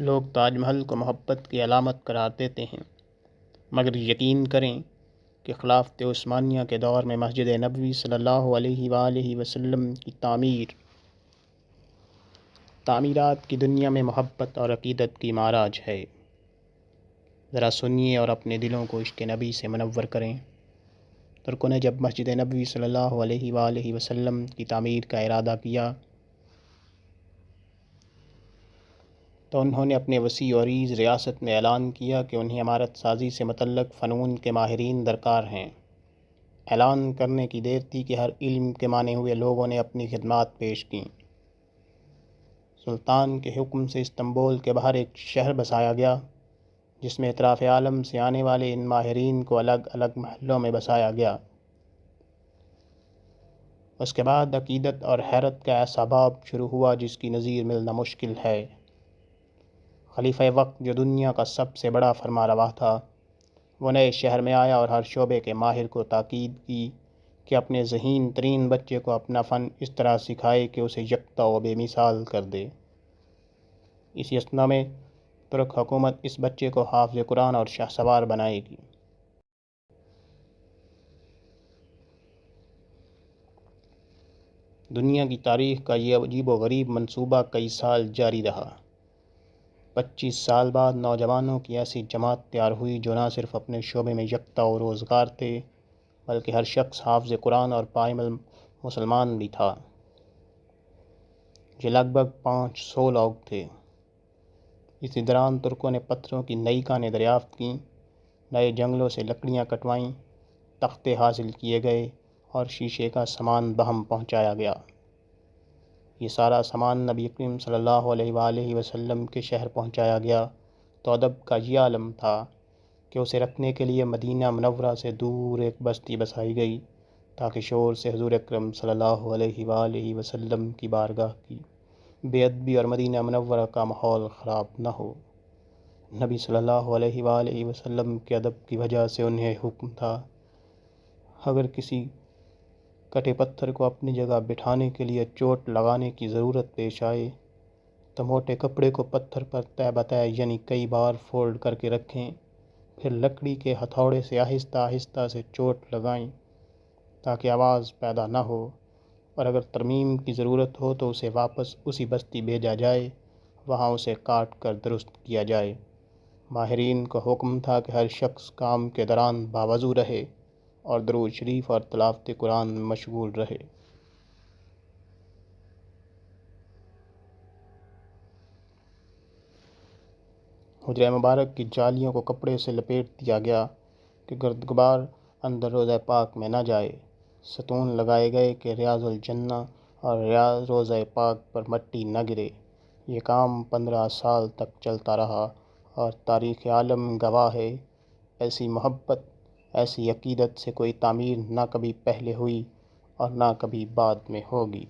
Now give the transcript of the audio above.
لوگ تاج محل کو محبت کی علامت قرار دیتے ہیں، مگر یقین کریں کہ خلافت عثمانیہ کے دور میں مسجد نبوی صلی اللہ علیہ وآلہ وسلم کی تعمیرات کی دنیا میں محبت اور عقیدت کی معراج ہے۔ ذرا سنیے اور اپنے دلوں کو عشق نبی سے منور کریں۔ ترکوں نے جب مسجد نبوی صلی اللہ علیہ وآلہ وسلم کی تعمیر کا ارادہ کیا تو انہوں نے اپنے وسیع و عریض ریاست میں اعلان کیا کہ انہیں عمارت سازی سے متعلق فنون کے ماہرین درکار ہیں۔ اعلان کرنے کی دیر تھی کہ ہر علم کے مانے ہوئے لوگوں نے اپنی خدمات پیش کیں۔ سلطان کے حکم سے استنبول کے باہر ایک شہر بسایا گیا، جس میں اطراف عالم سے آنے والے ان ماہرین کو الگ الگ محلوں میں بسایا گیا۔ اس کے بعد عقیدت اور حیرت کا ایسا باب شروع ہوا جس کی نظیر ملنا مشکل ہے۔ خلیفہ وقت جو دنیا کا سب سے بڑا فرما روا تھا، وہ نئے شہر میں آیا اور ہر شعبے کے ماہر کو تاکید کی کہ اپنے ذہین ترین بچے کو اپنا فن اس طرح سکھائے کہ اسے یکتا و بے مثال کر دے۔ اسی اثنا میں ترک حکومت اس بچے کو حافظ قرآن اور شاہ سوار بنائے گی۔ دنیا کی تاریخ کا یہ عجیب و غریب منصوبہ کئی سال جاری رہا۔ 25 سال بعد نوجوانوں کی ایسی جماعت تیار ہوئی جو نہ صرف اپنے شعبے میں یکتا و روزگار تھے، بلکہ ہر شخص حافظ قرآن اور پائمل مسلمان بھی تھا۔ یہ لگ بھگ 500 لوگ تھے۔ اسی دوران ترکوں نے پتھروں کی نئی کانیں دریافت کیں، نئے جنگلوں سے لکڑیاں کٹوائیں، تختے حاصل کیے گئے اور شیشے کا سامان بہم پہنچایا گیا۔ یہ سارا سامان نبی کریم صلی اللہ علیہ وآلہ وسلم کے شہر پہنچایا گیا تو ادب کا یہ عالم تھا کہ اسے رکھنے کے لیے مدینہ منورہ سے دور ایک بستی بسائی گئی تاکہ شور سے حضور اکرم صلی اللہ علیہ وآلہ وسلم کی بارگاہ کی بے ادبی اور مدینہ منورہ کا ماحول خراب نہ ہو۔ نبی صلی اللہ علیہ وآلہ وسلم کے ادب کی وجہ سے انہیں حکم تھا، اگر کسی کٹے پتھر کو اپنی جگہ بٹھانے کے لیے چوٹ لگانے کی ضرورت پیش آئے تو موٹے کپڑے کو پتھر پر تہ بتہ یعنی کئی بار فولڈ کر کے رکھیں، پھر لکڑی کے ہتھوڑے سے آہستہ آہستہ سے چوٹ لگائیں تاکہ آواز پیدا نہ ہو، اور اگر ترمیم کی ضرورت ہو تو اسے واپس اسی بستی بھیجا جائے، وہاں اسے کاٹ کر درست کیا جائے۔ ماہرین کو حکم تھا کہ ہر شخص کام کے دوران باوضو رہے اور درود شریف اور تلاوت قرآن میں مشغول رہے۔ حجرہ مبارک کی جالیوں کو کپڑے سے لپیٹ دیا گیا کہ گرد غبار اندر روضہ پاک میں نہ جائے۔ ستون لگائے گئے کہ ریاض الجنہ اور روضہ پاک پر مٹی نہ گرے۔ یہ کام 15 سال تک چلتا رہا اور تاریخ عالم گواہ ہے، ایسی محبت، ایسی عقیدت سے کوئی تعمیر نہ کبھی پہلے ہوئی اور نہ کبھی بعد میں ہوگی۔